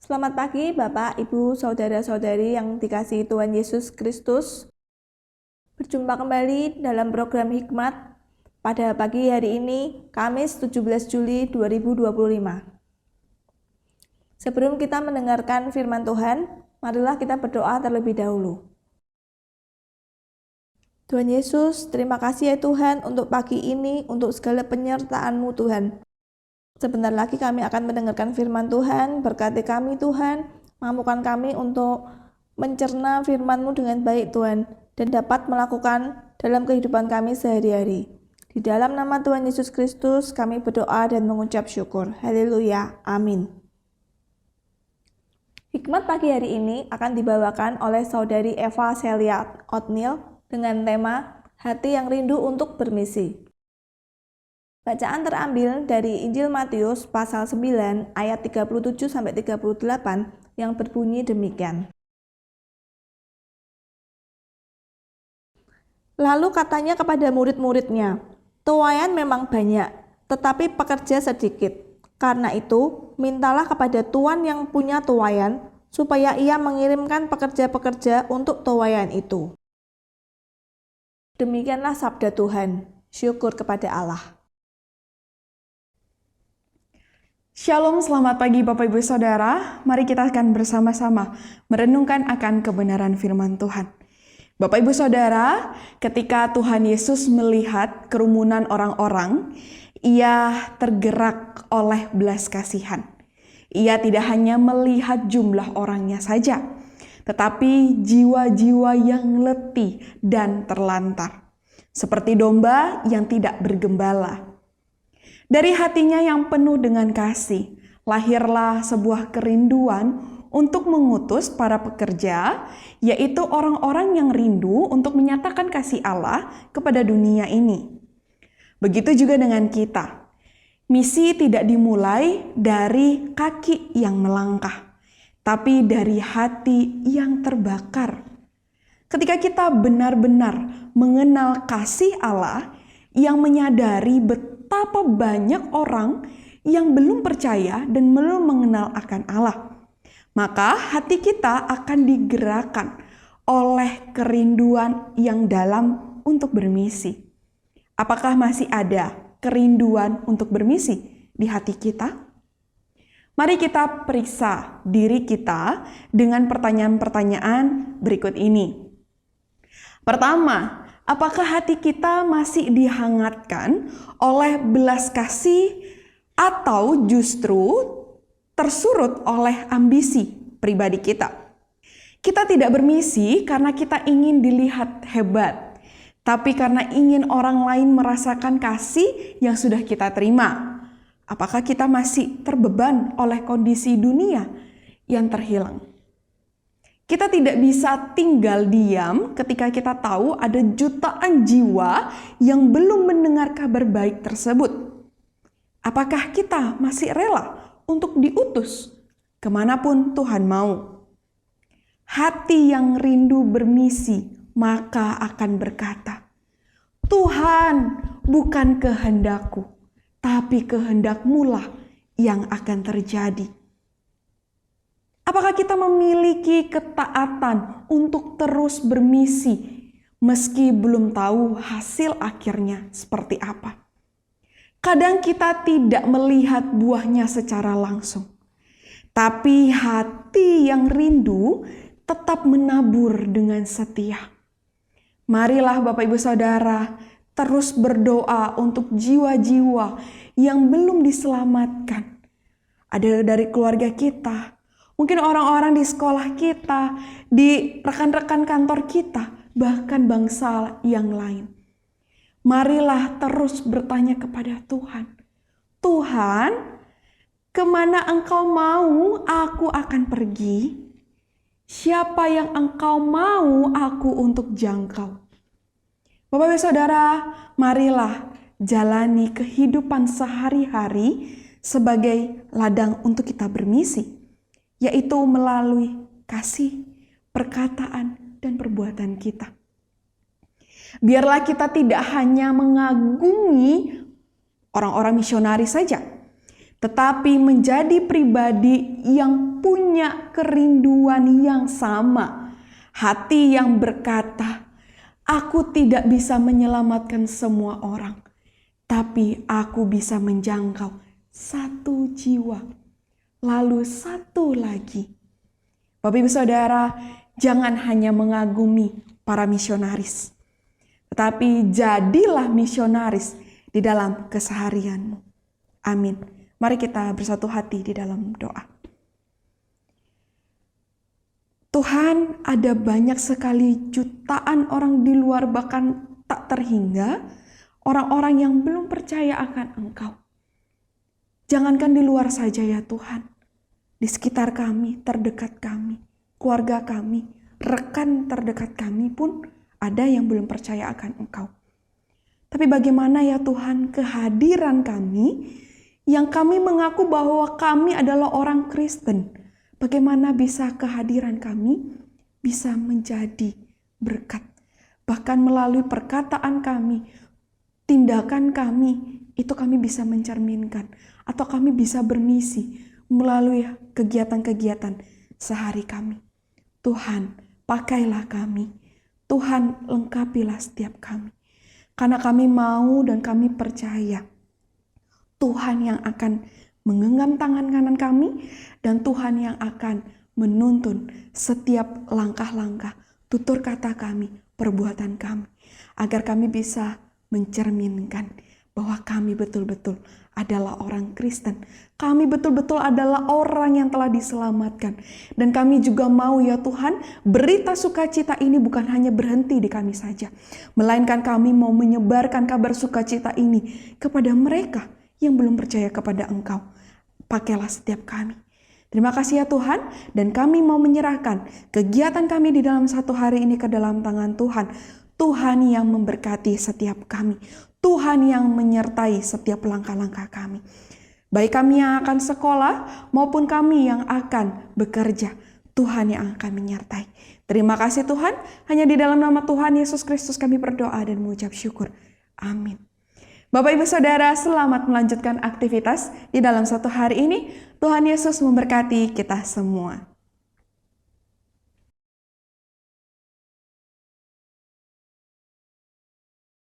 Selamat pagi Bapak, Ibu, Saudara-saudari yang dikasihi Tuhan Yesus Kristus. Berjumpa kembali dalam program Hikmat pada pagi hari ini, Kamis 17 Juli 2025. Sebelum kita mendengarkan firman Tuhan, marilah kita berdoa terlebih dahulu. Tuhan Yesus, terima kasih ya Tuhan untuk pagi ini, untuk segala penyertaan-Mu Tuhan. Sebentar lagi kami akan mendengarkan firman Tuhan, berkati kami Tuhan, mampukan kami untuk mencerna firman-Mu dengan baik Tuhan, dan dapat melakukan dalam kehidupan kami sehari-hari. Di dalam nama Tuhan Yesus Kristus kami berdoa dan mengucap syukur. Haleluya, amin. Hikmat pagi hari ini akan dibawakan oleh Saudari Eva Celia Oatmeal dengan tema Hati yang Rindu untuk Bermisi. Bacaan terambil dari Injil Matius pasal 9 ayat 37-38 yang berbunyi demikian. Lalu katanya kepada murid-muridnya, tuaian memang banyak, tetapi pekerja sedikit. Karena itu, mintalah kepada Tuan yang punya tuaian, supaya ia mengirimkan pekerja-pekerja untuk tuaian itu. Demikianlah sabda Tuhan. Syukur kepada Allah. Shalom, selamat pagi Bapak Ibu Saudara. Mari kita akan bersama-sama merenungkan akan kebenaran firman Tuhan. Bapak Ibu Saudara, ketika Tuhan Yesus melihat kerumunan orang-orang, Ia tergerak oleh belas kasihan. Ia tidak hanya melihat jumlah orangnya saja, tetapi jiwa-jiwa yang letih dan terlantar, seperti domba yang tidak bergembala. Dari hatinya yang penuh dengan kasih, lahirlah sebuah kerinduan untuk mengutus para pekerja, yaitu orang-orang yang rindu untuk menyatakan kasih Allah kepada dunia ini. Begitu juga dengan kita. Misi tidak dimulai dari kaki yang melangkah, tapi dari hati yang terbakar. Ketika kita benar-benar mengenal kasih Allah, yang menyadari betapa banyak orang yang belum percaya dan belum mengenal akan Allah, maka hati kita akan digerakkan oleh kerinduan yang dalam untuk bermisi. Apakah masih ada kerinduan untuk bermisi di hati kita? Mari kita periksa diri kita dengan pertanyaan-pertanyaan berikut ini. Pertama, apakah hati kita masih dihangatkan oleh belas kasih atau justru tersurut oleh ambisi pribadi kita? Kita tidak bermisi karena kita ingin dilihat hebat, tapi karena ingin orang lain merasakan kasih yang sudah kita terima. Apakah kita masih terbeban oleh kondisi dunia yang terhilang? Kita tidak bisa tinggal diam ketika kita tahu ada jutaan jiwa yang belum mendengar kabar baik tersebut. Apakah kita masih rela untuk diutus kemanapun Tuhan mau? Hati yang rindu bermisi maka akan berkata, Tuhan, bukan kehendakku, tapi kehendak-Mu lah yang akan terjadi. Apakah kita memiliki ketaatan untuk terus bermisi meski belum tahu hasil akhirnya seperti apa? Kadang kita tidak melihat buahnya secara langsung, tapi hati yang rindu tetap menabur dengan setia. Marilah Bapak Ibu Saudara terus berdoa untuk jiwa-jiwa yang belum diselamatkan. Ada dari keluarga kita, mungkin orang-orang di sekolah kita, di rekan-rekan kantor kita, bahkan bangsa yang lain. Marilah terus bertanya kepada Tuhan. Tuhan, kemana Engkau mau aku akan pergi? Siapa yang Engkau mau aku untuk jangkau? Bapak Ibu Saudara, marilah jalani kehidupan sehari-hari sebagai ladang untuk kita bermisi, yaitu melalui kasih, perkataan, dan perbuatan kita. Biarlah kita tidak hanya mengagumi orang-orang misionaris saja, tetapi menjadi pribadi yang punya kerinduan yang sama. Hati yang berkata, aku tidak bisa menyelamatkan semua orang, tapi aku bisa menjangkau satu jiwa, lalu satu lagi. Bapak Ibu Saudara, jangan hanya mengagumi para misionaris, tetapi jadilah misionaris di dalam keseharianmu. Amin. Mari kita bersatu hati di dalam doa. Tuhan, ada banyak sekali jutaan orang di luar, bahkan tak terhingga orang-orang yang belum percaya akan Engkau. Jangankan di luar saja ya Tuhan, di sekitar kami, terdekat kami, keluarga kami, rekan terdekat kami pun ada yang belum percaya akan Engkau. Tapi bagaimana ya Tuhan kehadiran kami yang kami mengaku bahwa kami adalah orang Kristen, bagaimana bisa kehadiran kami bisa menjadi berkat. Bahkan melalui perkataan kami, tindakan kami, itu kami bisa mencerminkan. Atau kami bisa bermisi melalui kegiatan-kegiatan sehari kami. Tuhan, pakailah kami. Tuhan, lengkapilah setiap kami. Karena kami mau dan kami percaya Tuhan yang akan menggenggam tangan kanan kami, dan Tuhan yang akan menuntun setiap langkah-langkah, tutur kata kami, perbuatan kami, agar kami bisa mencerminkan bahwa kami betul-betul adalah orang Kristen. Kami betul-betul adalah orang yang telah diselamatkan. Dan kami juga mau ya Tuhan, berita sukacita ini bukan hanya berhenti di kami saja, melainkan kami mau menyebarkan kabar sukacita ini kepada mereka yang belum percaya kepada Engkau. Pakailah setiap kami. Terima kasih ya Tuhan, dan kami mau menyerahkan kegiatan kami di dalam satu hari ini ke dalam tangan Tuhan. Tuhan yang memberkati setiap kami. Tuhan yang menyertai setiap langkah-langkah kami. Baik kami yang akan sekolah maupun kami yang akan bekerja, Tuhan yang akan menyertai. Terima kasih Tuhan, hanya di dalam nama Tuhan Yesus Kristus kami berdoa dan mengucap syukur. Amin. Bapak Ibu Saudara, selamat melanjutkan aktivitas di dalam satu hari ini. Tuhan Yesus memberkati kita semua.